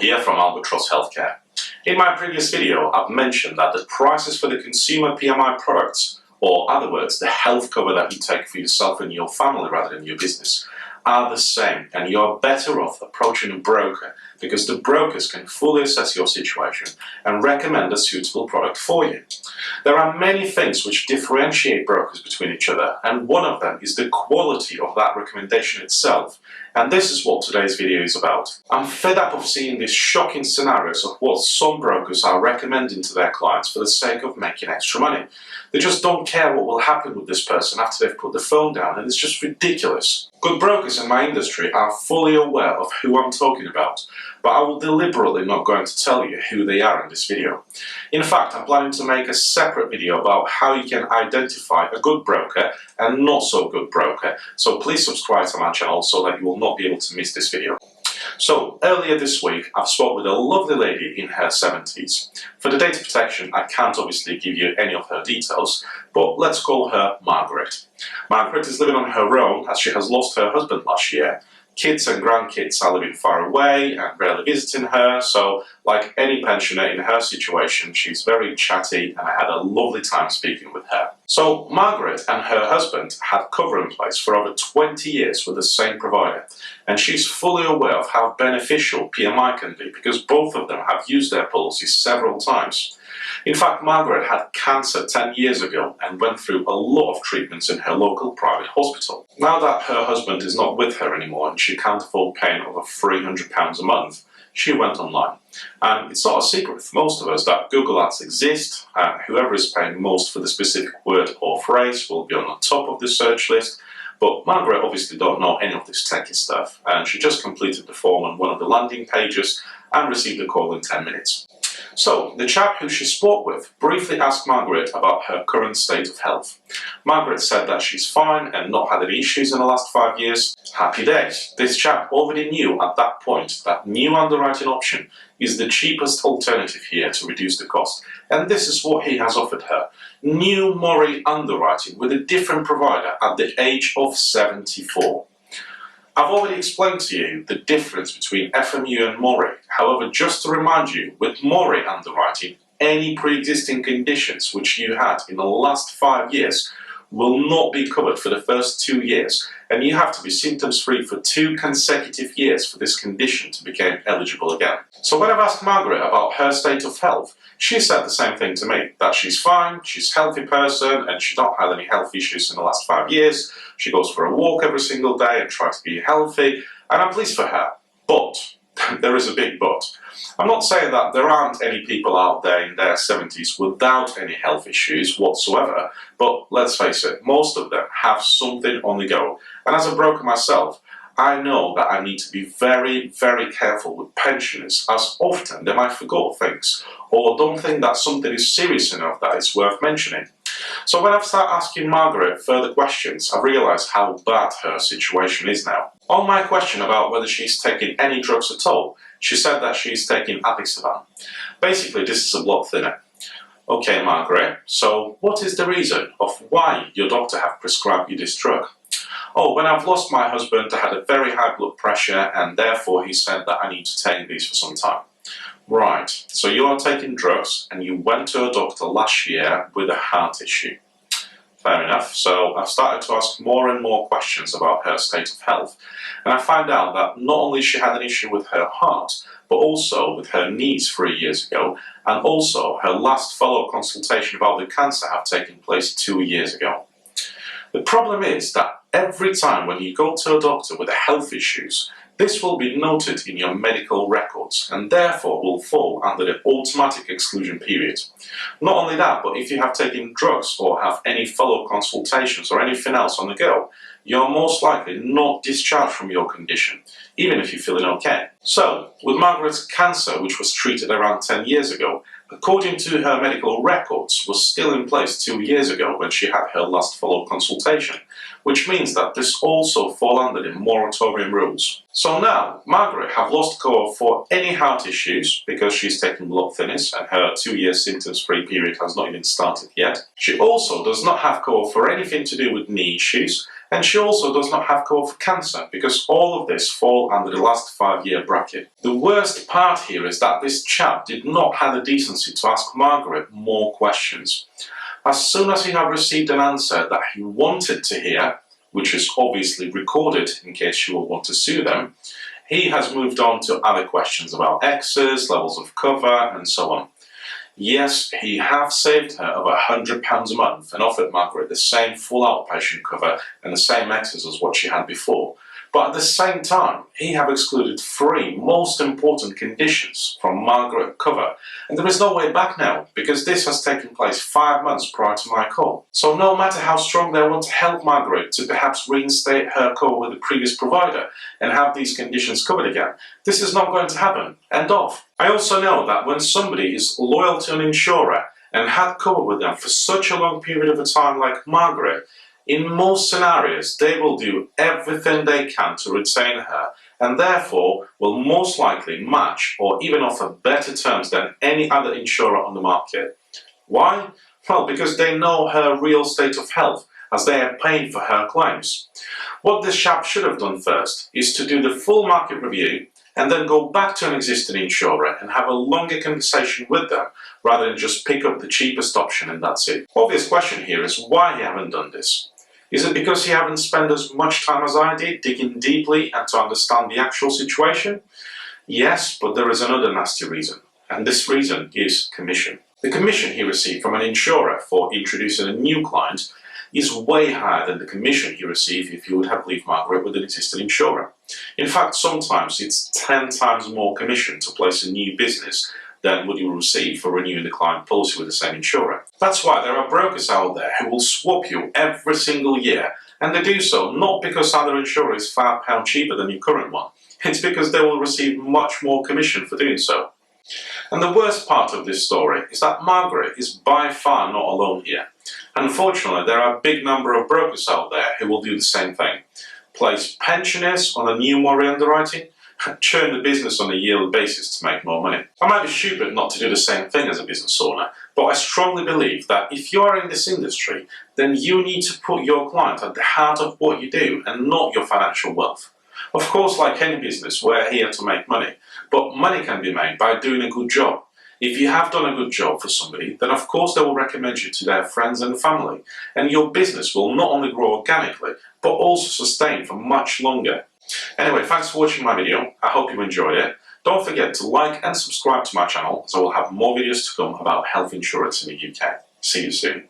here from Albatross Healthcare. In my previous video, I've mentioned that the prices for the consumer PMI products, or other words, the health cover that you take for yourself and your family rather than your business, are the same, and you're better off approaching a broker because the brokers can fully assess your situation and recommend a suitable product for you. There are many things which differentiate brokers between each other, and one of them is the quality of that recommendation itself, and this is what today's video is about. I'm fed up of seeing these shocking scenarios of what some brokers are recommending to their clients for the sake of making extra money. They just don't care what will happen with this person after they've put the phone down, and it's just ridiculous. Good brokers in my industry are fully aware of who I'm talking about, but I will deliberately not going to tell you who they are in this video. In fact, I'm planning to make a separate video about how you can identify a good broker and not so good broker, so please subscribe to my channel so that you will not be able to miss this video. So, earlier this week, I've spoke with a lovely lady in her 70s. For the data protection, I can't obviously give you any of her details, but let's call her Margaret. Margaret is living on her own as she has lost her husband last year. Kids and grandkids are living far away and rarely visiting her, so like any pensioner in her situation, she's very chatty, and I had a lovely time speaking with her. So Margaret and her husband had cover in place for over 20 years with the same provider, and she's fully aware of how beneficial PMI can be because both of them have used their policies several times. In fact, Margaret had cancer 10 years ago and went through a lot of treatments in her local private hospital. Now that her husband is not with her anymore and she can't afford paying over £300 a month, she went online. And it's not a secret for most of us that Google Ads exist, and whoever is paying most for the specific word or phrase will be on the top of the search list. But Margaret obviously don't know any of this techie stuff, and she just completed the form on one of the landing pages and received a call in 10 minutes. So, the chap who she spoke with briefly asked Margaret about her current state of health. Margaret said that she's fine and not had any issues in the last 5 years. Happy days. This chap already knew at that point that new underwriting option is the cheapest alternative here to reduce the cost, and this is what he has offered her. New Mori underwriting with a different provider at the age of 74. I've already explained to you the difference between FMU and Mori. However, just to remind you, with Mori underwriting, any pre-existing conditions which you had in the last 5 years will not be covered for the first 2 years, and you have to be symptoms-free for 2 consecutive years for this condition to become eligible again. So when I've asked Margaret about her state of health, she said the same thing to me, that she's fine, she's a healthy person, and she's not had any health issues in the last 5 years. She goes for a walk every single day and tries to be healthy, and I'm pleased for her. But, there is a big but. I'm not saying that there aren't any people out there in their 70s without any health issues whatsoever, but let's face it, most of them have something on the go. And as a broker myself, I know that I need to be very, very careful with pensioners, as often they might forget things or don't think that something is serious enough that it's worth mentioning. So when I've started asking Margaret further questions, I've realised how bad her situation is now. On my question about whether she's taking any drugs at all, she said that she's taking apixaban. Basically, this is a blood thinner. Okay, Margaret, so what is the reason of why your doctor have prescribed you this drug? Oh, when I've lost my husband, I had a very high blood pressure, and therefore he said that I need to take these for some time. Right, so you are taking drugs, and you went to a doctor last year with a heart issue. Fair enough, so I've started to ask more and more questions about her state of health, and I find out that not only she had an issue with her heart, but also with her knees 3 years ago, and also her last follow-up consultation about the cancer have taken place 2 years ago. The problem is that every time when you go to a doctor with health issues, this will be noted in your medical records and therefore will fall under the automatic exclusion period. Not only that, but if you have taken drugs or have any follow-up consultations or anything else on the go, you're most likely not discharged from your condition, even if you're feeling okay. So, with Margaret's cancer, which was treated around 10 years ago, according to her medical records, was still in place 2 years ago when she had her last follow-up consultation, which means that this also falls under the moratorium rules. So now, Margaret have lost cover for any heart issues because she's taking blood thinners and her 2-year symptoms-free period has not even started yet. She also does not have cover for anything to do with knee issues, and she also does not have cover for cancer because all of this fall under the last 5-year bracket. The worst part here is that this chap did not have the decency to ask Margaret more questions. As soon as he had received an answer that he wanted to hear, which is obviously recorded in case she will want to sue them, he has moved on to other questions about excess, levels of cover, and so on. Yes, he have saved her over £100 a month and offered Margaret the same full outpatient cover and the same excess as what she had before. But at the same time, he have excluded 3 most important conditions from Margaret cover, and there is no way back now because this has taken place 5 months prior to my call. So no matter how strong they want to help Margaret to perhaps reinstate her cover with the previous provider and have these conditions covered again, this is not going to happen. End of. I also know that when somebody is loyal to an insurer and had cover with them for such a long period of time like Margaret, in most scenarios, they will do everything they can to retain her and therefore will most likely match or even offer better terms than any other insurer on the market. Why? Well, because they know her real state of health as they are paying for her claims. What this chap should have done first is to do the full market review and then go back to an existing insurer and have a longer conversation with them rather than just pick up the cheapest option and that's it. Obvious question here is why he haven't done this. Is it because he haven't spent as much time as I did digging deeply and to understand the actual situation? Yes, but there is another nasty reason, and this reason is commission. The commission he received from an insurer for introducing a new client is way higher than the commission he received if he would have left Margaret with an existing insurer. In fact, sometimes it's 10 times more commission to place a new business than would you receive for renewing the client policy with the same insurer. That's why there are brokers out there who will swap you every single year, and they do so not because other insurer is £5 cheaper than your current one. It's because they will receive much more commission for doing so. And the worst part of this story is that Margaret is by far not alone here. Unfortunately, there are a big number of brokers out there who will do the same thing. Place pensioners on a new more underwriting, churn the business on a yearly basis to make more money. I might be stupid not to do the same thing as a business owner, but I strongly believe that if you are in this industry, then you need to put your client at the heart of what you do and not your financial wealth. Of course, like any business, we're here to make money, but money can be made by doing a good job. If you have done a good job for somebody, then of course they will recommend you to their friends and family, and your business will not only grow organically, but also sustain for much longer. Anyway, thanks for watching my video. I hope you enjoyed it. Don't forget to like and subscribe to my channel, as I will have more videos to come about health insurance in the UK. See you soon.